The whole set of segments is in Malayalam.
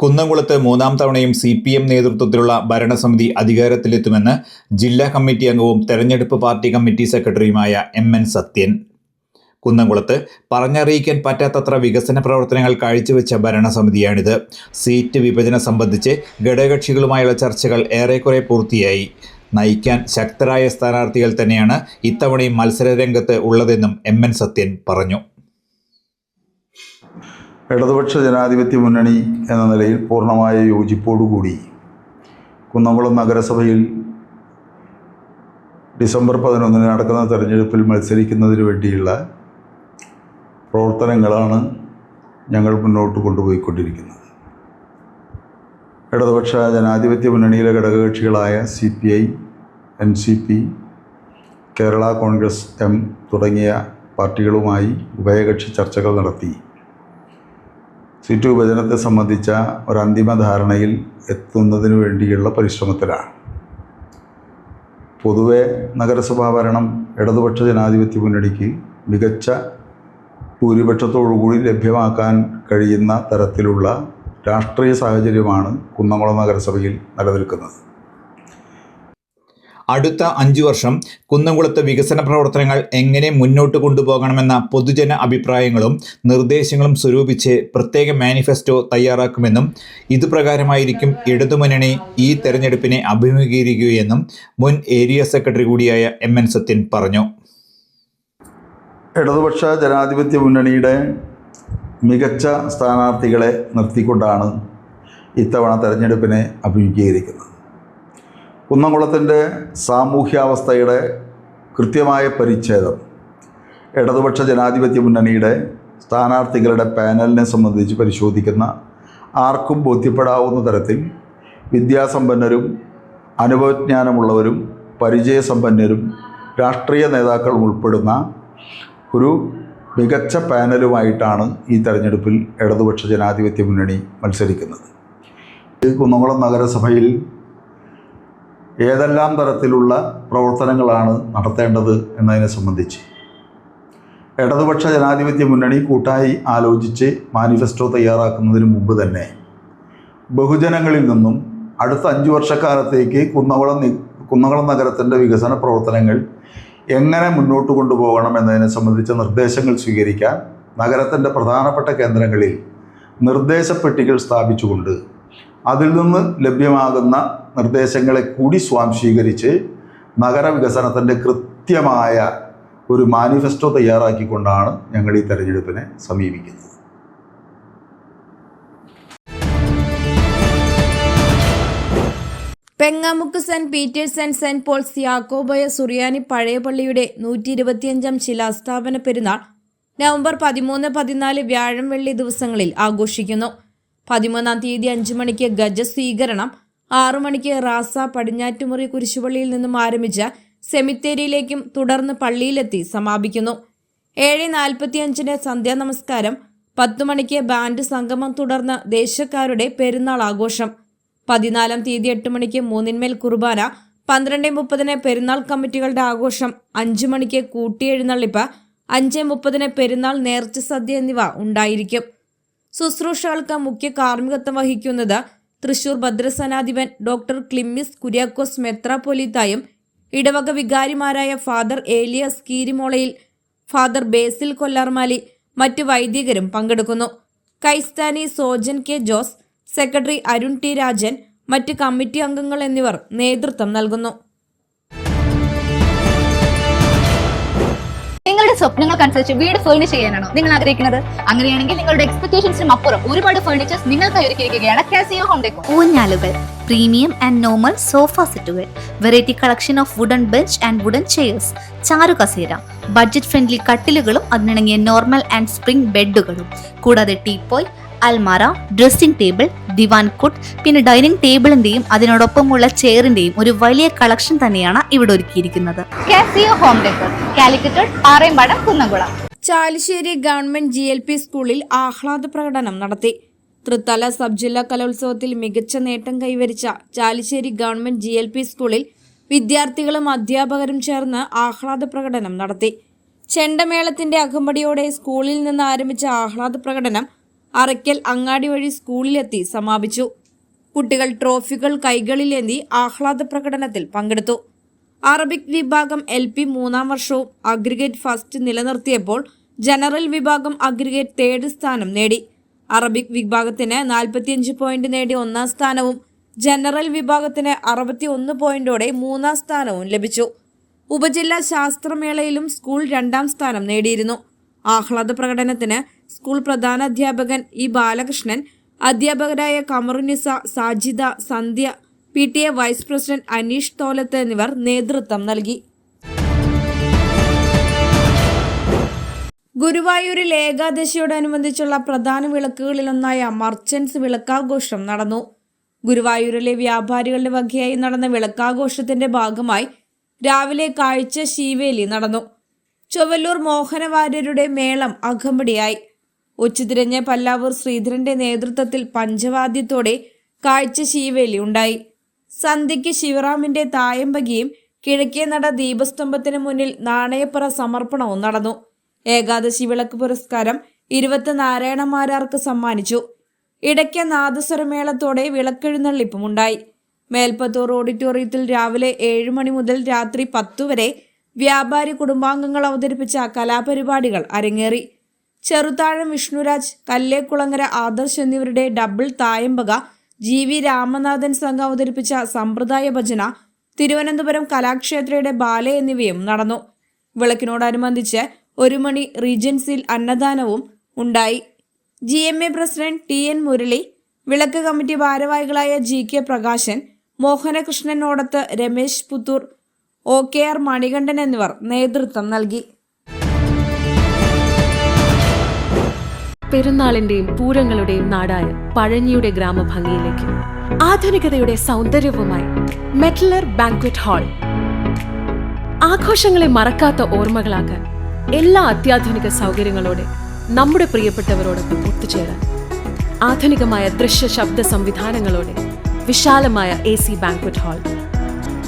കുന്നംകുളത്ത് മൂന്നാം തവണയും CPM നേതൃത്വത്തിലുള്ള ഭരണസമിതി അധികാരത്തിലെത്തുമെന്ന് ജില്ലാ കമ്മിറ്റി അംഗവും തെരഞ്ഞെടുപ്പ് പാർട്ടി കമ്മിറ്റി സെക്രട്ടറിയുമായ MN സത്യൻ. കുന്നംകുളത്ത് പറഞ്ഞറിയിക്കാൻ പറ്റാത്തത്ര വികസന പ്രവർത്തനങ്ങൾ കാഴ്ചവെച്ച ഭരണസമിതിയാണിത്. സീറ്റ് വിഭജനം സംബന്ധിച്ച് ഘടകകക്ഷികളുമായുള്ള ചർച്ചകൾ ഏറെക്കുറെ പൂർത്തിയായി. നയിക്കാൻ ശക്തരായ സ്ഥാനാർത്ഥികൾ തന്നെയാണ് ഇത്തവണയും മത്സരരംഗത്ത് ഉള്ളതെന്നും MN സത്യൻ പറഞ്ഞു. ഇടതുപക്ഷ ജനാധിപത്യ മുന്നണി എന്ന നിലയിൽ പൂർണ്ണമായ യോജിപ്പോടുകൂടി കുന്നംകുളം നഗരസഭയിൽ ഡിസംബർ 11 നടക്കുന്ന തെരഞ്ഞെടുപ്പിൽ മത്സരിക്കുന്നതിന് വേണ്ടിയുള്ള പ്രവർത്തനങ്ങളാണ് ഞങ്ങൾ മുന്നോട്ട് കൊണ്ടുപോയിക്കൊണ്ടിരിക്കുന്നത്. ഇടതുപക്ഷ ജനാധിപത്യ മുന്നണിയിലെ ഘടകകക്ഷികളായ CPI, NCP, Kerala Congress M തുടങ്ങിയ പാർട്ടികളുമായി ഉഭയകക്ഷി ചർച്ചകൾ നടത്തി സീറ്റ് വിഭജനത്തെ സംബന്ധിച്ച ഒരു അന്തിമ ധാരണയിൽ എത്തുന്നതിന് വേണ്ടിയുള്ള പരിശ്രമത്തിലാണ്. പൊതുവെ നഗരസഭാ ഭരണം ഇടതുപക്ഷ ജനാധിപത്യ മുന്നണിക്ക് മികച്ച ഭൂരിപക്ഷത്തോടുകൂടി ലഭ്യമാക്കാൻ കഴിയുന്ന തരത്തിലുള്ള രാഷ്ട്രീയ സാഹചര്യമാണ് കുന്നംകുളം നഗരസഭയിൽ നിലനിൽക്കുന്നത്. അടുത്ത 5 വർഷം കുന്നംകുളത്ത് വികസന പ്രവർത്തനങ്ങൾ എങ്ങനെ മുന്നോട്ട് കൊണ്ടുപോകണമെന്ന പൊതുജന അഭിപ്രായങ്ങളും നിർദ്ദേശങ്ങളും സ്വരൂപിച്ച് പ്രത്യേക മാനിഫെസ്റ്റോ തയ്യാറാക്കുമെന്നും ഇതുപ്രകാരമായിരിക്കും ഇടതുമുന്നണി ഈ തെരഞ്ഞെടുപ്പിനെ അഭിമുഖീകരിക്കുകയെന്നും മുൻ ഏരിയ സെക്രട്ടറി കൂടിയായ MN സത്യൻ പറഞ്ഞു. ഇടതുപക്ഷ ജനാധിപത്യ മുന്നണിയുടെ മികച്ച സ്ഥാനാർത്ഥികളെ നിർത്തിക്കൊണ്ടാണ് ഇത്തവണ തെരഞ്ഞെടുപ്പിനെ അഭിമുഖീകരിക്കുന്നത്. കുന്നംകുളത്തിൻ്റെ സാമൂഹ്യാവസ്ഥയുടെ കൃത്യമായ പരിച്ഛേദം ഇടതുപക്ഷ ജനാധിപത്യ മുന്നണിയുടെ സ്ഥാനാർത്ഥികളുടെ പാനലിനെ സംബന്ധിച്ച് പരിശോധിക്കുന്ന ആർക്കും ബോധ്യപ്പെടാവുന്ന തരത്തിൽ വിദ്യാസമ്പന്നരും അനുഭവജ്ഞാനമുള്ളവരും പരിചയസമ്പന്നരും രാഷ്ട്രീയ നേതാക്കളും ഉൾപ്പെടുന്ന ഒരു മികച്ച പാനലുമായിട്ടാണ് ഈ തെരഞ്ഞെടുപ്പിൽ ഇടതുപക്ഷ ജനാധിപത്യ മുന്നണി മത്സരിക്കുന്നത്. കുന്നംകുളം നഗരസഭയിൽ ഏതെല്ലാം തരത്തിലുള്ള പ്രവർത്തനങ്ങളാണ് നടത്തേണ്ടത് എന്നതിനെ സംബന്ധിച്ച് ഇടതുപക്ഷ ജനാധിപത്യ മുന്നണി കൂട്ടായി ആലോചിച്ച് മാനിഫെസ്റ്റോ തയ്യാറാക്കുന്നതിന് മുമ്പ് തന്നെ ബഹുജനങ്ങളിൽ നിന്നും അടുത്ത 5 വർഷക്കാലത്തേക്ക് കുന്നംകുളം നഗരത്തിൻ്റെ വികസന പ്രവർത്തനങ്ങൾ എങ്ങനെ മുന്നോട്ട് കൊണ്ടുപോകണം എന്നതിനെ സംബന്ധിച്ച നിർദ്ദേശങ്ങൾ സ്വീകരിക്കാൻ നഗരത്തിൻ്റെ പ്രധാനപ്പെട്ട കേന്ദ്രങ്ങളിൽ നിർദ്ദേശപ്പെട്ടികൾ സ്ഥാപിച്ചുകൊണ്ട് അതിൽ നിന്ന് ലഭ്യമാകുന്ന നിർദ്ദേശങ്ങളെ കൂടി സ്വാംശീകരിച്ച് നഗരവികസനത്തിൻ്റെ കൃത്യമായ ഒരു മാനിഫെസ്റ്റോ തയ്യാറാക്കിക്കൊണ്ടാണ് ഞങ്ങൾ ഈ തെരഞ്ഞെടുപ്പിനെ സമീപിക്കുന്നത്. Pengamuck saint Peter's and saint Paul's Yakobaya Suriyani പഴയ പള്ളിയുടെ 125-ാം ശിലാസ്ഥാപന പെരുന്നാൾ നവംബർ 13, 14 വ്യാഴം വെള്ളി ദിവസങ്ങളിൽ ആഘോഷിക്കുന്നു. 13-ാം തീയതി 5 മണിക്ക് ഗജസ്വീകരണം, 6 മണിക്ക് റാസ പടിഞ്ഞാറ്റുമുറി കുരിശുപള്ളിയിൽ നിന്നും ആരംഭിച്ച സെമിത്തേരിയിലേക്കും തുടർന്ന് പള്ളിയിലെത്തി സമാപിക്കുന്നു. 7:45 സന്ധ്യാനമസ്കാരം, 10 മണിക്ക് ബാൻഡ് സംഗമം, തുടർന്ന് ദേശക്കാരുടെ പെരുന്നാൾ ആഘോഷം. 14-ാം തീയതി 8 മണിക്ക് മൂന്നിന്മേൽ കുർബാന, 12:30 പെരുന്നാൾ കമ്മിറ്റികളുടെ ആഘോഷം, 5 മണിക്ക് കൂട്ടിയെഴുന്നള്ളിപ്പ്, 5:30 പെരുന്നാൾ നേർച്ച സദ്യ എന്നിവ ഉണ്ടായിരിക്കും. ശുശ്രൂഷകൾക്ക് മുഖ്യ കാർമ്മികത്വം വഹിക്കുന്നത് തൃശൂർ ഭദ്രസനാധിപൻ ഡോക്ടർ ക്ലിമ്മിസ് കുര്യാക്കോസ് മെത്രാപ്പൊലീത്തായും ഇടവക വികാരിമാരായ ഫാദർ ഏലിയാസ് കീരിമോളയിൽ, ഫാദർ ബേസിൽ കൊല്ലാർമാലി, മറ്റു വൈദികരും പങ്കെടുക്കുന്നു. കൈസ്ഥാനി Sojan K. Jose, secretary Arun T. Rajan, മറ്റ് കമ്മിറ്റി അംഗങ്ങൾ എന്നിവർ നേതൃത്വം നൽകുന്നു. നിങ്ങളുടെ സ്വപ്നങ്ങൾക്കനുസരിച്ച് വീട് ഫേർണിഷ് ചെയ്യാനാണോ നിങ്ങൾ ആഗ്രഹിക്കുന്നത്? അങ്ങനെയാണെങ്കിൽ നിങ്ങളുടെ എക്സ്പെക്ടേഷൻസിനും അപ്പുറം ഒരുപാട് ഫേർണിച്ചേഴ്സ് നിങ്ങൾക്കായി ഒരുക്കിയിരിക്കുകയാണ് കാസിയോ ഹോം ഡെക്കോ. ഊഞ്ഞാലുകൾ, പ്രീമിയം ആൻഡ് നോർമൽ സോഫ സെറ്റുകൾ, variety collection of wooden bench and wooden chairs, ചാരു കസേര, ബഡ്ജറ്റ് ഫ്രണ്ട്ലി കട്ടിലുകളും അതിനിണങ്ങിയ നോർമൽ ആൻഡ് സ്പ്രിംഗ് ബെഡുകളും, കൂടാതെ ടീപ്പോയ്, അൽമാര, ഡ്രസ്സിംഗ് ടേബിൾ, ദിവാൻ കുട്ട്, പിന്നെ ഡൈനിങ് ടേബിളിന്റെയും അതിനോടൊപ്പമുള്ള ചെയറിന്റെയും ഒരു വലിയ കളക്ഷൻ തന്നെയാണ് ഇവിടെ ഒരുക്കിയിരിക്കുന്നത്. Casio home deco, Calicut, Parayampadam, Kunnamkulam. Chalissery government GLP സ്കൂളിൽ ആഹ്ലാദ പ്രകടനം നടത്തി. തൃത്തല സബ് ജില്ലാ കലോത്സവത്തിൽ മികച്ച നേട്ടം കൈവരിച്ച ചാലിശ്ശേരി ഗവൺമെന്റ് GLP സ്കൂളിൽ വിദ്യാർത്ഥികളും അധ്യാപകരും ചേർന്ന് ആഹ്ലാദ പ്രകടനം നടത്തി. ചെണ്ടമേളത്തിന്റെ അകമ്പടിയോടെ സ്കൂളിൽ നിന്ന് ആരംഭിച്ച ആഹ്ലാദ പ്രകടനം അറയ്ക്കൽ അങ്ങാടി വഴി സ്കൂളിലെത്തി സമാപിച്ചു. കുട്ടികൾ ട്രോഫികൾ കൈകളിലേന്തി ആഹ്ലാദ പ്രകടനത്തിൽ പങ്കെടുത്തു. അറബിക് വിഭാഗം LP 3-ാം വർഷവും അഗ്രിഗേറ്റ് ഫസ്റ്റ് നിലനിർത്തിയപ്പോൾ ജനറൽ വിഭാഗം അഗ്രിഗേറ്റ് 3rd സ്ഥാനം നേടി. അറബിക് വിഭാഗത്തിന് 45 പോയിന്റ് നേടി 1-ാം സ്ഥാനവും ജനറൽ വിഭാഗത്തിന് 61 പോയിന്റോടെ 3-ാം സ്ഥാനവും ലഭിച്ചു. ഉപജില്ലാ ശാസ്ത്രമേളയിലും സ്കൂൾ 2-ാം സ്ഥാനം നേടിയിരുന്നു. ആഹ്ലാദ പ്രകടനത്തിന് സ്കൂൾ പ്രധാനാധ്യാപകൻ E. ബാലകൃഷ്ണൻ, അധ്യാപകരായ കമറുനിസ, സാജിദ, സന്ധ്യ, PTA വൈസ് പ്രസിഡന്റ് അനീഷ് തോലത്ത് എന്നിവർ നേതൃത്വം നൽകി. ഗുരുവായൂരിൽ ഏകാദശിയോടനുബന്ധിച്ചുള്ള പ്രധാന വിളക്കുകളിലൊന്നായ മർച്ചന്റ്സ് വിളക്കാഘോഷം നടന്നു. ഗുരുവായൂരിലെ വ്യാപാരികളുടെ വകയായി നടന്ന വിളക്കാഘോഷത്തിന്റെ ഭാഗമായി രാവിലെ കാഴ്ച ശീവേലി നടന്നു. ചൊവ്വല്ലൂർ മോഹനവാര്യരുടെ മേളം അകമ്പടിയായി. ഉച്ചതിരിഞ്ഞ് പല്ലാവൂർ ശ്രീധരന്റെ നേതൃത്വത്തിൽ പഞ്ചവാദ്യത്തോടെ കാഴ്ച ശീവേലി ഉണ്ടായി. സന്ധ്യയ്ക്ക് ശിവറാമിന്റെ തായമ്പകിയും കിഴക്കേ നട ദീപസ്തംഭത്തിന് മുന്നിൽ നാണയപ്പറ സമർപ്പണവും നടന്നു. ഏകാദശി വിളക്ക് പുരസ്കാരം 20 നാരായണമാരാർക്ക് സമ്മാനിച്ചു. ഇടയ്ക്ക് നാദസ്വരമേളത്തോടെ വിളക്കെഴുന്നള്ളിപ്പുമുണ്ടായി. മേൽപ്പത്തൂർ ഓഡിറ്റോറിയത്തിൽ രാവിലെ 7 മണി മുതൽ രാത്രി 10 വരെ വ്യാപാരി കുടുംബാംഗങ്ങൾ അവതരിപ്പിച്ച കലാപരിപാടികൾ അരങ്ങേറി. ചെറുതാഴം വിഷ്ണുരാജ്, കല്ലേക്കുളങ്ങര ആദർശ് എന്നിവരുടെ ഡബിൾ തായമ്പക, GV രാമനാഥൻ സംഘം അവതരിപ്പിച്ച സമ്പ്രദായ ഭജന, തിരുവനന്തപുരം കലാക്ഷേത്രയുടെ ബാല എന്നിവയും നടന്നു. വിളക്കിനോടനുബന്ധിച്ച് 1 മണി റീജൻസിയിൽ അന്നദാനവും ഉണ്ടായി. GMA പ്രസിഡന്റ് TN മുരളി, വിളക്ക് കമ്മിറ്റി ഭാരവാഹികളായ GK പ്രകാശൻ, മോഹനകൃഷ്ണൻ ഓടത്ത്, രമേശ് പുത്തൂർ, OKR മണികണ്ഠൻ എന്നിവർ നേതൃത്വം നൽകി. പെരുന്നാളിന്റെയും പൂരങ്ങളുടെയും നാടായ പഴഞ്ഞിയുടെ ഗ്രാമഭംഗിയിലേക്ക് ആധുനികതയുടെ സൗന്ദര്യവുമായി മെറ്റലർ ബാങ്ക്വറ്റ് ഹാൾ. ആഘോഷങ്ങളെ മറക്കാത്ത ഓർമ്മകളാക്കാൻ എല്ലാ അത്യാധുനിക സൗകര്യങ്ങളോടെ നമ്മുടെ പ്രിയപ്പെട്ടവരോടൊപ്പം ഒത്തുചേരാൻ ആധുനികമായ ദൃശ്യ ശബ്ദ സംവിധാനങ്ങളോടെ വിശാലമായ AC ബാങ്ക്വറ്റ് ഹാൾ.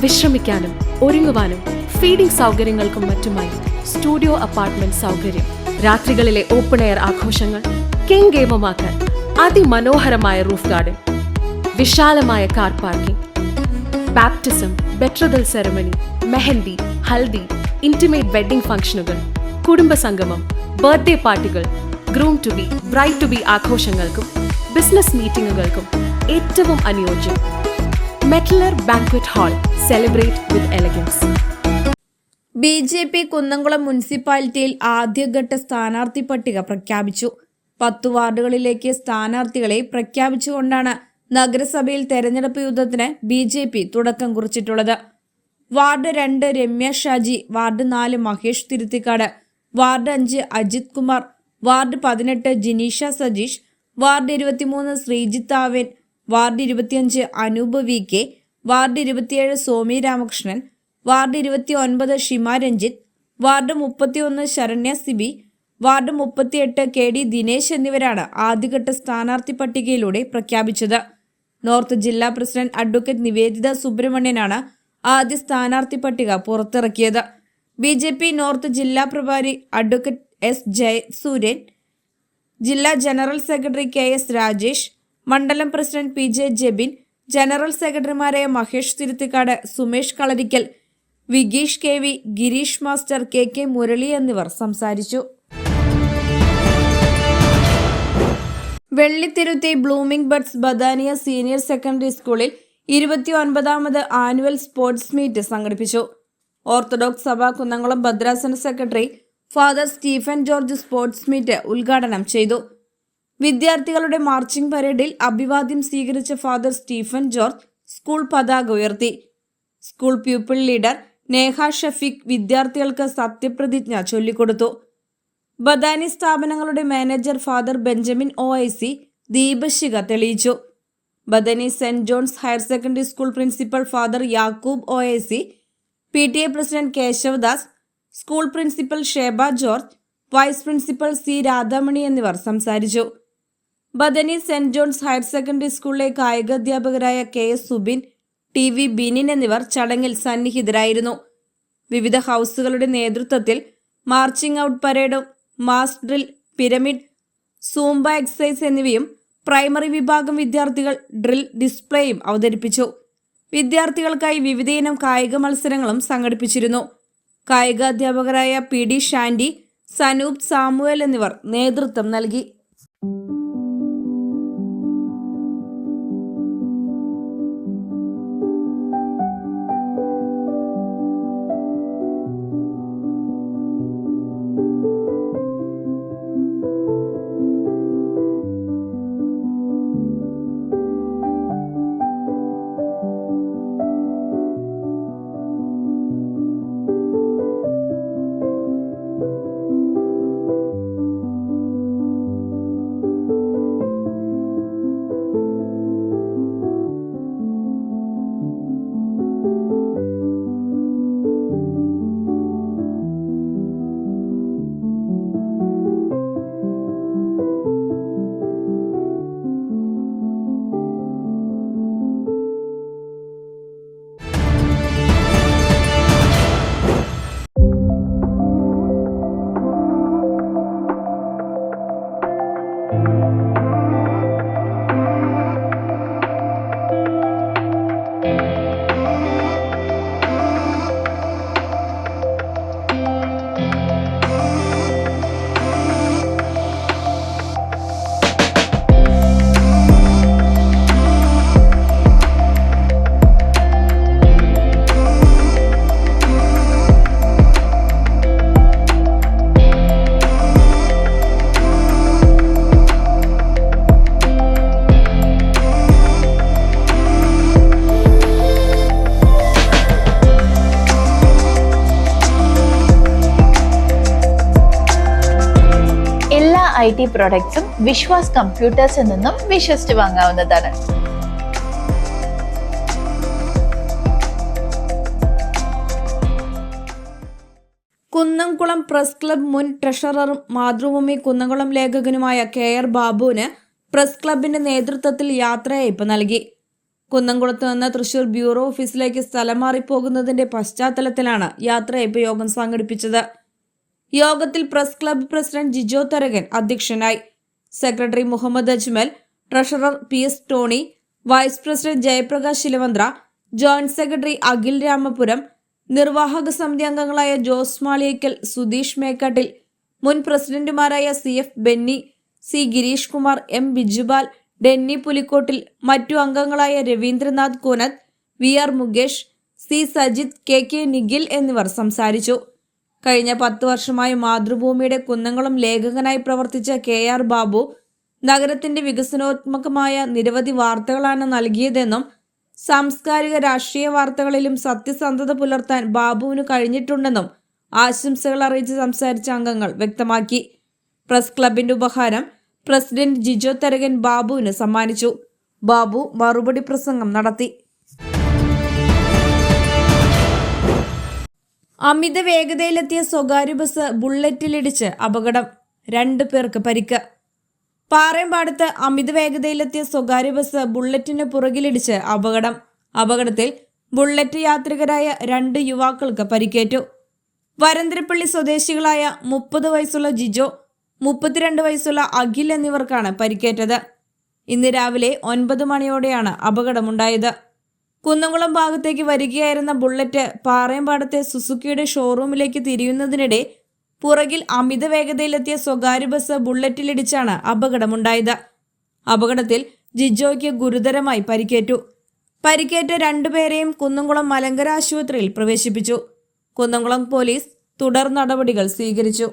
വിശ്രമിക്കാനും ഒരുങ്ങുവാനും ഫീഡിംഗ് സൗകര്യങ്ങൾക്കും മറ്റുമായി സ്റ്റുഡിയോ അപ്പാർട്ട്മെന്റ് സൗകര്യം. രാത്രികളിലെ ഓപ്പൺ എയർ ആഘോഷങ്ങൾ കെങ്കേമമാക്കാൻ അതിമനോഹരമായ റൂഫ് ഗാർഡൻ, വിശാലമായ car parking, baptism, betrothal ceremony, mehndi, haldi, intimate wedding ഫംഗ്ഷനുകൾ, കുടുംബസംഗമം, ബർത്ത്ഡേ പാർട്ടികൾ, groom to be, bride to be ആഘോഷങ്ങൾക്കും ബിസിനസ് മീറ്റിംഗുകൾക്കും ഏറ്റവും അനുയോജ്യം. മെറ്റലർ banquet hall. Celebrate with elegance. BJP Kunnamkulam മുനിസിപ്പാലിറ്റിയിൽ ആദ്യഘട്ട സ്ഥാനാർത്ഥി പട്ടിക പ്രഖ്യാപിച്ചു. 10 വാർഡുകളിലേക്ക് സ്ഥാനാർത്ഥികളെ പ്രഖ്യാപിച്ചുകൊണ്ടാണ് നഗരസഭയിൽ തെരഞ്ഞെടുപ്പ് യുദ്ധത്തിന് BJP തുടക്കം കുറിച്ചിട്ടുള്ളത്. Ward 2 Ramya Shaji, ward 4 Mahesh Thiruthikkad, ward 5 Ajith Kumar, ward 18 Jineesha Sajeesh, ward 23 Sreejith Aven, ward 25 Anoop VK, ward 27 Somi Ramakrishnan, ward 29 Shima Ranjith, ward 31 Saranya Sibi, ward 38 KD Dinesh എന്നിവരാണ് ആദ്യഘട്ട സ്ഥാനാർത്ഥി പട്ടികയിലൂടെ പ്രഖ്യാപിച്ചത്. നോർത്ത് ജില്ലാ പ്രസിഡന്റ് അഡ്വക്കേറ്റ് നിവേദിത സുബ്രഹ്മണ്യനാണ് ആദ്യ സ്ഥാനാർത്ഥി പട്ടിക പുറത്തിറക്കിയത്. BJP നോർത്ത് ജില്ലാ പ്രഭാരി അഡ്വക്കേറ്റ് S. ജയസൂര്യൻ, ജില്ലാ ജനറൽ സെക്രട്ടറി KS രാജേഷ്, മണ്ഡലം പ്രസിഡന്റ് PJ ജെബിൻ, ജനറൽ സെക്രട്ടറിമാരായ Mahesh Thiruthikkad, Sumesh Kalarikkal, Vigeesh KV, Girish master, KK Murali എന്നിവർ സംസാരിച്ചു. Vellithiruthi blooming buds Bethania senior secondary സ്കൂളിൽ 29ാമത് ആനുവൽ സ്പോർട്സ് മീറ്റ് സംഘടിപ്പിച്ചു. ഓർത്തഡോക്സ് സഭ കുന്നംകുളം ഭദ്രാസന secretary father Stephen George sports meet ഉദ്ഘാടനം ചെയ്തു. വിദ്യാർത്ഥികളുടെ മാർച്ചിംഗ് പരേഡിൽ അഭിവാദ്യം സ്വീകരിച്ച ഫാദർ സ്റ്റീഫൻ ജോർജ് സ്കൂൾ പതാക ഉയർത്തി. School pupil leader Neha Shafeeq വിദ്യാർത്ഥികൾക്ക് സത്യപ്രതിജ്ഞ ചൊല്ലിക്കൊടുത്തു. ബദാനി സ്ഥാപനങ്ങളുടെ മാനേജർ ഫാദർ ബെഞ്ചമിൻ OIC ദീപശിഖ തെളിയിച്ചു. Bethany saint John's higher secondary school principal father Yakub OIC, PTA president Keshavadas, school principal Sheba George, vice principal C. Radhamani എന്നിവർ സംസാരിച്ചു. Bethany saint John's higher secondary സ്കൂളിലെ കായികാധ്യാപകരായ KS സുബിൻ, TV ബിനിൻ എന്നിവർ ചടങ്ങിൽ സന്നിഹിതരായിരുന്നു. വിവിധ ഹൗസുകളുടെ നേതൃത്വത്തിൽ മാർച്ചിംഗ് ഔട്ട് പരേഡും mass drill, pyramid, zumba exercise എന്നിവയും പ്രൈമറി വിഭാഗം വിദ്യാർത്ഥികൾ ഡ്രിൽ ഡിസ്പ്ലേയും അവതരിപ്പിച്ചു. വിദ്യാർത്ഥികൾക്കായി വിവിധയിനം കായിക മത്സരങ്ങളും സംഘടിപ്പിച്ചിരുന്നു. കായികാധ്യാപകരായ PD ഷാൻഡി, സനൂപ് സാമുവൽ എന്നിവർ നേതൃത്വം നൽകി. IT പ്രോഡക്ട്സും വിശ്വാസ് കമ്പ്യൂട്ടേഴ്സിൽ നിന്നും വിശ്വസിച്ച് വാങ്ങാവുന്നതാണ്. കുന്നംകുളം പ്രസ് ക്ലബ് മുൻ ട്രഷററും മാതൃഭൂമി കുന്നംകുളം ലേഖകനുമായ KR ബാബുവിന് പ്രസ് ക്ലബിന്റെ നേതൃത്വത്തിൽ യാത്രയയപ്പ് നൽകി. കുന്നംകുളത്ത് നിന്ന് തൃശൂർ ബ്യൂറോ ഓഫീസിലേക്ക് സ്ഥലം മാറിപ്പോകുന്നതിന്റെ പശ്ചാത്തലത്തിലാണ് യാത്രയയപ്പ് യോഗം സംഘടിപ്പിച്ചത്. യോഗത്തിൽ press club president Jijo Tharakan അധ്യക്ഷനായി. Secretary Muhammad Ajmal, treasurer PS Tony, vice president Jayaprakash Silavanthra, joint secretary Akhil Ramapuram, നിർവാഹക സമിതി അംഗങ്ങളായ ജോസ് മാളിയേക്കൽ, സുധീഷ് മേക്കാട്ടിൽ, മുൻ പ്രസിഡന്റുമാരായ CF Benny, C Girish Kumar, M Bijupal, Denny Pulikkottil, മറ്റു അംഗങ്ങളായ Ravindranath Koonath, VR Mukesh, C Sajith, KK Nikhil എന്നിവർ സംസാരിച്ചു. കഴിഞ്ഞ 10 വർഷമായി മാതൃഭൂമിയുടെ കുന്നംകുളം ലേഖകനായി പ്രവർത്തിച്ച KR ബാബു നഗരത്തിന്റെ വികസനോത്മകമായ നിരവധി വാർത്തകളാണ് നൽകിയതെന്നും സാംസ്കാരിക രാഷ്ട്രീയ വാർത്തകളിലും സത്യസന്ധത പുലർത്താൻ ബാബുവിന് കഴിഞ്ഞിട്ടുണ്ടെന്നും ആശംസകൾ അറിയിച്ച് സംസാരിച്ച അംഗങ്ങൾ വ്യക്തമാക്കി. പ്രസ് ക്ലബിന്റെ ഉപഹാരം പ്രസിഡന്റ് ജിജോ തരകൻ ബാബുവിന് സമ്മാനിച്ചു. ബാബു മറുപടി പ്രസംഗം നടത്തി. അമിത വേഗതയിലെത്തിയ സ്വകാര്യ ബസ് ബുള്ളറ്റിലിടിച്ച് അപകടം, 2 പേർക്ക് പരിക്ക്. പാറേമ്പാടത്ത് അമിത വേഗതയിലെത്തിയ സ്വകാര്യ ബസ് ബുള്ളറ്റിന് പുറകിലിടിച്ച് അപകടം. അപകടത്തിൽ ബുള്ളറ്റ് യാത്രികരായ 2 യുവാക്കൾക്ക് പരിക്കേറ്റു. വരന്തരപ്പള്ളി സ്വദേശികളായ 30 വയസ്സുള്ള ജിജോ, 32 വയസ്സുള്ള അഖിൽ എന്നിവർക്കാണ് പരിക്കേറ്റത്. ഇന്ന് രാവിലെ 9 മണിയോടെയാണ് അപകടമുണ്ടായത്. കുന്നംകുളം ഭാഗത്തേക്ക് വരികയായിരുന്ന ബുള്ളറ്റ് പാറേമ്പാടത്തെ സുസുക്കിയുടെ ഷോറൂമിലേക്ക് തിരിയുന്നതിനിടെ പുറകിൽ അമിത വേഗതയിലെത്തിയ സ്വകാര്യ ബസ് ബുള്ളറ്റിലിടിച്ചാണ് അപകടമുണ്ടായത്. അപകടത്തിൽ ജിജോയ്ക്ക് ഗുരുതരമായി പരിക്കേറ്റു. പരിക്കേറ്റ 2 പേരെയും കുന്നംകുളം മലങ്കര ആശുപത്രിയിൽ പ്രവേശിപ്പിച്ചു. കുന്നംകുളം പോലീസ് തുടർ നടപടികൾ സ്വീകരിച്ചു.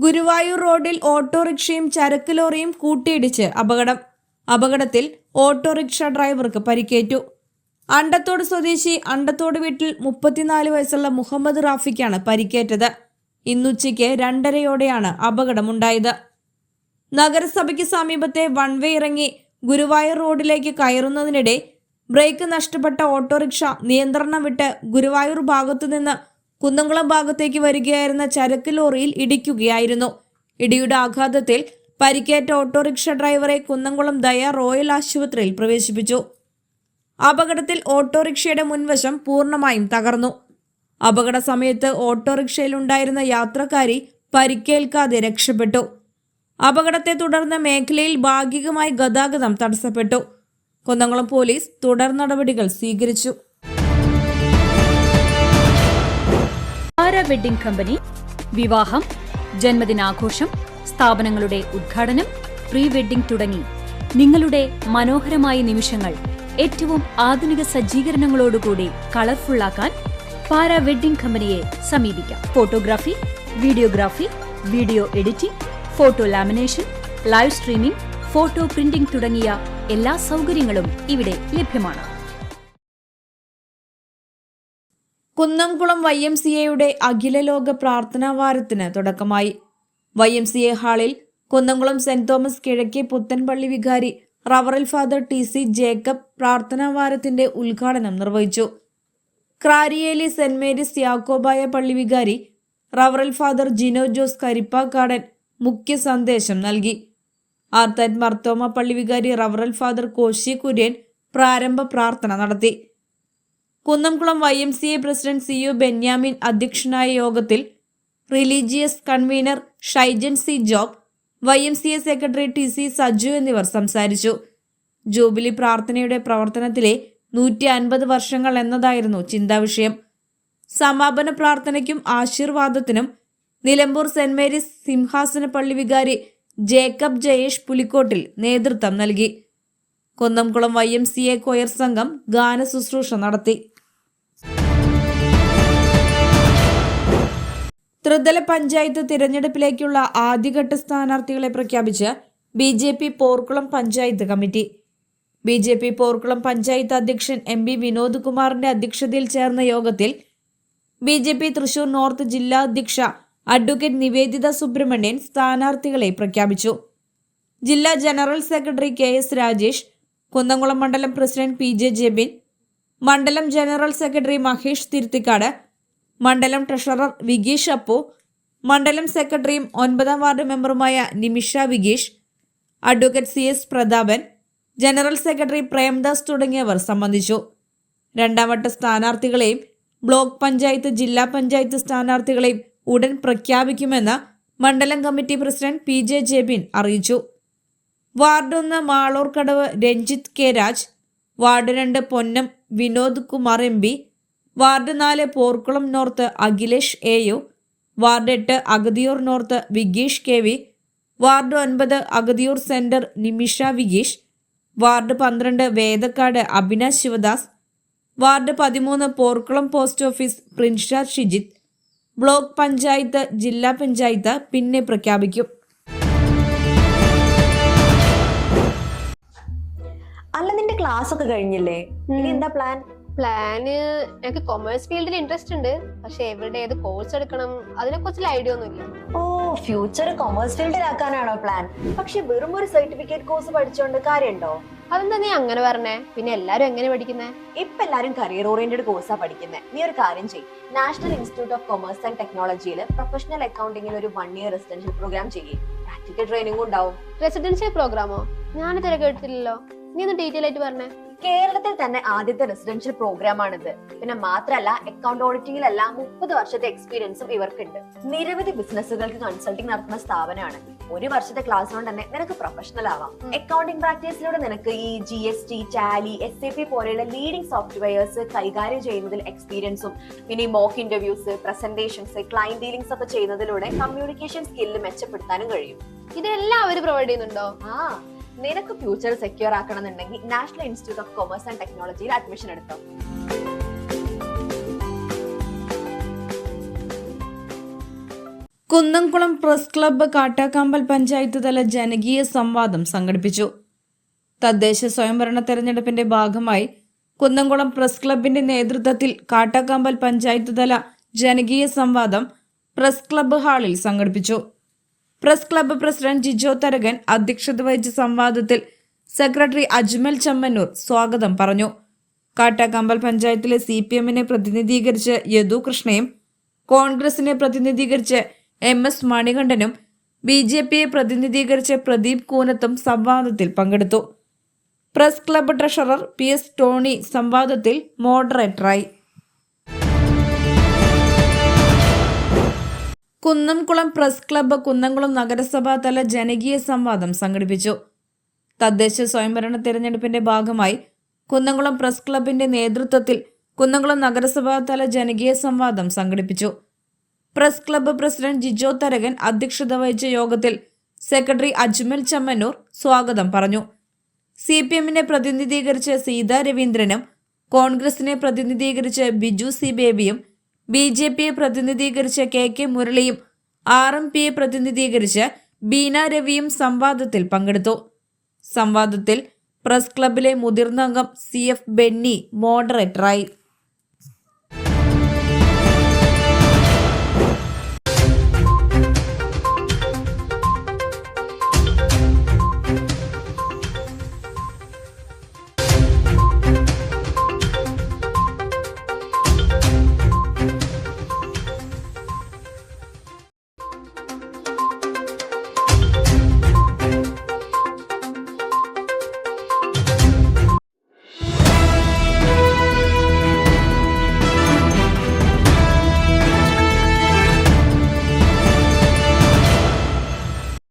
ഗുരുവായൂർ റോഡിൽ ഓട്ടോറിക്ഷയും ചരക്ക് ലോറിയും കൂട്ടിയിടിച്ച് അപകടം. അപകടത്തിൽ ഓട്ടോറിക്ഷ ഡ്രൈവർക്ക് പരിക്കേറ്റു. അണ്ടത്തോട് സ്വദേശി അണ്ടത്തോട് വീട്ടിൽ 34 വയസ്സുള്ള മുഹമ്മദ് റാഫിക്കാണ് പരിക്കേറ്റത്. ഇന്നുച്ചയ്ക്ക് 2:30 അപകടമുണ്ടായത്. നഗരസഭയ്ക്ക് സമീപത്തെ വൺ വേ ഇറങ്ങി ഗുരുവായൂർ റോഡിലേക്ക് കയറുന്നതിനിടെ ബ്രേക്ക് നഷ്ടപ്പെട്ട ഓട്ടോറിക്ഷ നിയന്ത്രണം വിട്ട് ഗുരുവായൂർ ഭാഗത്തുനിന്ന് കുന്നംകുളം ഭാഗത്തേക്ക് വരികയായിരുന്ന ചരക്ക് ലോറിയിൽ ഇടിക്കുകയായിരുന്നു. ഇടിയുടെ ആഘാതത്തിൽ പരിക്കേറ്റ ഓട്ടോറിക്ഷ ഡ്രൈവറെ കുന്നംകുളം ദയ റോയൽ ആശുപത്രിയിൽ പ്രവേശിപ്പിച്ചു. അപകടത്തിൽ ഓട്ടോറിക്ഷയുടെ മുൻവശം പൂർണ്ണമായും തകർന്നു. അപകട സമയത്ത് ഓട്ടോറിക്ഷയിലുണ്ടായിരുന്ന യാത്രക്കാരി പരിക്കേൽക്കാതെ രക്ഷപ്പെട്ടു. അപകടത്തെ തുടർന്ന് മേഖലയിൽ ഭാഗികമായി ഗതാഗതം തടസ്സപ്പെട്ടു. കുന്നംകുളം പോലീസ് തുടർ നടപടികൾ സ്വീകരിച്ചു. വെഡ്ഡിംഗ് കമ്പനി വിവാഹം, ജന്മദിനാഘോഷം, സ്ഥാപനങ്ങളുടെ ഉദ്ഘാടനം, പ്രീ വെഡ്ഡിംഗ് തുടങ്ങി നിങ്ങളുടെ മനോഹരമായ നിമിഷങ്ങൾ ഏറ്റവും ആധുനിക സജ്ജീകരണങ്ങളോടുകൂടി കളർഫുള്ളാക്കാൻ പാര വെഡ്ഡിംഗ് കമ്പനിയെ സമീപിക്കാം. Photography, videography, video editing, photo lamination, live streaming, photo printing തുടങ്ങിയ എല്ലാ സൗകര്യങ്ങളും ഇവിടെ ലഭ്യമാണ്. കുന്നംകുളം YMCAയുടെ അഖില ലോക പ്രാർത്ഥനാ വാരത്തിന് തുടക്കമായി. YMCA ഹാളിൽ കുന്നംകുളം സെന്റ് തോമസ് കിഴക്കേ പുത്തൻപള്ളി വികാരി റവറൽ ഫാദർ TC ജേക്കബ് പ്രാർത്ഥനാ വാരത്തിന്റെ ഉദ്ഘാടനം നിർവഹിച്ചു. ക്രാരിയേലി സെന്റ് മേരീസ് യാക്കോബായ പള്ളി വികാരി റവറൽ ഫാദർ ജിനോ ജോസ് കരിപ്പാക്കാടൻ മുഖ്യ സന്ദേശം നൽകി. ആർത്താറ്റ് മർത്തോമ പള്ളി വികാരി റവറൽ ഫാദർ കോശി കുര്യൻ പ്രാരംഭ പ്രാർത്ഥന നടത്തി. Kunnamkulam YMCA president CU Benyamin അധ്യക്ഷനായ യോഗത്തിൽ religious convener Shaijan C Job, YMCA secretary TC Saju എന്നിവർ സംസാരിച്ചു. ജൂബിലി പ്രാർത്ഥനയുടെ പ്രവർത്തനത്തിലെ 150 വർഷങ്ങൾ എന്നതായിരുന്നു ചിന്താവിഷയം. സമാപന പ്രാർത്ഥനയ്ക്കും ആശീർവാദത്തിനും നിലമ്പൂർ സെന്റ് മേരീസ് സിംഹാസന പള്ളി വികാരി ജേക്കബ് ജയേഷ് പുലിക്കോട്ടിൽ നേതൃത്വം നൽകി. കുന്നംകുളം YMCA കൊയർ സംഘം ഗാന ശുശ്രൂഷ നടത്തി. ത്രിതല പഞ്ചായത്ത് തിരഞ്ഞെടുപ്പിലേക്കുള്ള ആദ്യഘട്ട സ്ഥാനാർത്ഥികളെ പ്രഖ്യാപിച്ച് BJP Porkulam panchayat committee. BJP Porkulam panchayat അധ്യക്ഷൻ MB വിനോദ് കുമാറിന്റെ അധ്യക്ഷതയിൽ ചേർന്ന യോഗത്തിൽ BJP തൃശൂർ നോർത്ത് ജില്ലാ അധ്യക്ഷ അഡ്വക്കേറ്റ് നിവേദിത സുബ്രഹ്മണ്യൻ സ്ഥാനാർത്ഥികളെ പ്രഖ്യാപിച്ചു. ജില്ലാ general secretary KS Rajesh, Kunnamkulam മണ്ഡലം പ്രസിഡന്റ് PJ ജെബിൻ, മണ്ഡലം ജനറൽ സെക്രട്ടറി മഹേഷ് തിരുത്തിക്കാട്, മണ്ഡലം ട്രഷറർ വിഗീഷ് അപ്പു, മണ്ഡലം സെക്രട്ടറിയും 9ാം വാർഡ് മെമ്പറുമായ Nimisha Vigeesh, advocate CS Prathapan, general secretary Premdas തുടങ്ങിയവർ സംബന്ധിച്ചു. രണ്ടാം വട്ട സ്ഥാനാർത്ഥികളെയും ബ്ലോക്ക് പഞ്ചായത്ത്, ജില്ലാ പഞ്ചായത്ത് സ്ഥാനാർത്ഥികളെയും ഉടൻ പ്രഖ്യാപിക്കുമെന്ന് മണ്ഡലം കമ്മിറ്റി പ്രസിഡന്റ് PJ ജെബിൻ അറിയിച്ചു. Ward 1 Maloorkadavu Ranjith K Raj, ward 2 Ponnam Vinod Kumar MB, ward 4 Porkulam north Akhilesh AU, ward 8 Agathiyur north Vigeesh KV, ward 9 Agathiyur centre Nimisha Vigeesh, ward 12 Vedakkad Abhinash Sivadas, ward 13 Porkulam post office Prinsha Shijith. Block panchayat, ജില്ലാ പഞ്ചായത്ത് പിന്നെ പ്രഖ്യാപിക്കും. അല്ല, നിന്റെ ക്ലാസ് ഒക്കെ കഴിഞ്ഞില്ലേ? ഇനി എന്താ പ്ലാന് എനിക്ക് കൊമേഴ്സ് ഫീൽഡിൽ ഇൻട്രസ്റ്റ് ഉണ്ട്, പക്ഷെ എവിടെ ഏത് കോഴ്സ് എടുക്കണം അതിനെ കുറിച്ചുള്ള ഐഡിയ ഒന്നുമില്ല. ഓ, ഫ്യൂച്ചർ കൊമേഴ്സ് ഫീൽഡിലാക്കാനാണോ പ്ലാൻ? പക്ഷെ വെറും ഒരു സർട്ടിഫിക്കറ്റ് കോഴ്സ് പഠിച്ചോണ്ട് കാര്യമുണ്ടോ? അതെന്താ നീ അങ്ങനെ പറഞ്ഞേ? പിന്നെ എല്ലാരും എങ്ങനെ പഠിക്കുന്നേ? ഇപ്പൊ എല്ലാരും കരിയർ ഓറിയന്റഡ് കോഴ്സാ പഠിക്കുന്നത്. നീ ഒരു കാര്യം ചെയ്യും, national institute of commerce and ടെക്നോളജിയിൽ പ്രൊഫഷണൽ അക്കൗണ്ടിങ്ങിൽ ഒരു 1 ഇയർ റെസിഡൻഷ്യൽ പ്രോഗ്രാം ചെയ്യും. പ്രാക്ടിക്കൽ ട്രെയിനിങ്ങും ഉണ്ടാവും. റെസിഡൻഷ്യൽ പ്രോഗ്രാമോ? ഞാനിതുവരെ കേട്ടിട്ടില്ലല്ലോ. നീ ഒന്ന് ഡീറ്റെയിൽ ആയിട്ട് പറഞ്ഞേ. കേരളത്തിൽ തന്നെ ആദ്യത്തെ റെസിഡൻഷ്യൽ പ്രോഗ്രാം ആണിത്. പിന്നെ മാത്രമല്ല, അക്കൗണ്ട് ഓഡിറ്റിംഗിലെല്ലാം 30 വർഷത്തെ എക്സ്പീരിയൻസും ഇവർക്കുണ്ട്. നിരവധി ബിസിനസ്സുകൾക്ക് കൺസൾട്ടിംഗ് നടത്തുന്ന സ്ഥാപനമാണ്. 1 വർഷത്തെ ക്ലാസ് കൊണ്ട് തന്നെ നിനക്ക് പ്രൊഫഷണൽ ആവാം. അക്കൗണ്ടിംഗ് പ്രാക്ടീസിലൂടെ നിനക്ക് ഈ GST, ടാലി, SAP പോലെയുള്ള ലീഡിംഗ് സോഫ്റ്റ്വെയർസ് കൈകാര്യം ചെയ്യുന്നതിൽ എക്സ്പീരിയൻസും പിന്നെ ഈ mock interviews, presentations, client dealings ഒക്കെ ചെയ്യുന്നതിലൂടെ കമ്മ്യൂണിക്കേഷൻ സ്കില്ല് മെച്ചപ്പെടുത്താനും കഴിയും. ഇതെല്ലാം അവർ പ്രൊവൈഡ് ചെയ്യുന്നുണ്ടോ? നിനക്ക് ഫ്യൂച്ചർ സെക്യൂർ ആക്കണമെന്നുണ്ടെങ്കിൽ national institute of commerce and ടെക്നോളജിയിൽ അഡ്മിഷൻ എടുത്തോ. കുന്നംകുളം പ്രസ് ക്ലബ്ബ് കാട്ടാക്കമ്പൽ പഞ്ചായത്ത് തല ജനകീയ സംവാദം സംഘടിപ്പിച്ചു. തദ്ദേശ സ്വയംഭരണ തെരഞ്ഞെടുപ്പിന്റെ ഭാഗമായി കുന്നംകുളം പ്രസ് ക്ലബിന്റെ നേതൃത്വത്തിൽ കാട്ടാക്കമ്പൽ പഞ്ചായത്ത് തല ജനകീയ സംവാദം പ്രസ് ക്ലബ്ബ് ഹാളിൽ സംഘടിപ്പിച്ചു. Press club president Jijo Tharakan അധ്യക്ഷത വഹിച്ച സംവാദത്തിൽ സെക്രട്ടറി അജ്മൽ ചമ്മന്നൂർ സ്വാഗതം പറഞ്ഞു. കാട്ടാക്കമ്പൽ പഞ്ചായത്തിലെ CPM-നെ പ്രതിനിധീകരിച്ച് യദു കൃഷ്ണയും കോൺഗ്രസിനെ പ്രതിനിധീകരിച്ച് MS മണികണ്ഠനും BJP-യെ പ്രതിനിധീകരിച്ച് പ്രദീപ് കൂനത്തും സംവാദത്തിൽ പങ്കെടുത്തു. Press club treasurer PS Tony സംവാദത്തിൽ മോഡറേറ്ററായി. കുന്നംകുളം പ്രസ് ക്ലബ്ബ് കുന്നംകുളം നഗരസഭാ തല ജനകീയ സംവാദം സംഘടിപ്പിച്ചു. തദ്ദേശ സ്വയംഭരണ തിരഞ്ഞെടുപ്പിന്റെ ഭാഗമായി കുന്നംകുളം പ്രസ് ക്ലബിന്റെ നേതൃത്വത്തിൽ കുന്നംകുളം നഗരസഭാ തല ജനകീയ സംവാദം സംഘടിപ്പിച്ചു. Press club president Jijo Tharakan അധ്യക്ഷത വഹിച്ച യോഗത്തിൽ സെക്രട്ടറി അജ്മൽ ചമ്മന്നൂർ സ്വാഗതം പറഞ്ഞു. CPM-നെ പ്രതിനിധീകരിച്ച് സീതാ രവീന്ദ്രനും കോൺഗ്രസിനെ പ്രതിനിധീകരിച്ച് ബിജു സി ബേബിയും BJP-യെ പ്രതിനിധീകരിച്ച് KK മുരളിയും RMP-യെ പ്രതിനിധീകരിച്ച് ബീന രവിയും സംവാദത്തിൽ പങ്കെടുത്തു. സംവാദത്തിൽ പ്രസ് ക്ലബിലെ മുതിർന്ന അംഗം CF ബെന്നി മോഡറേറ്ററായി.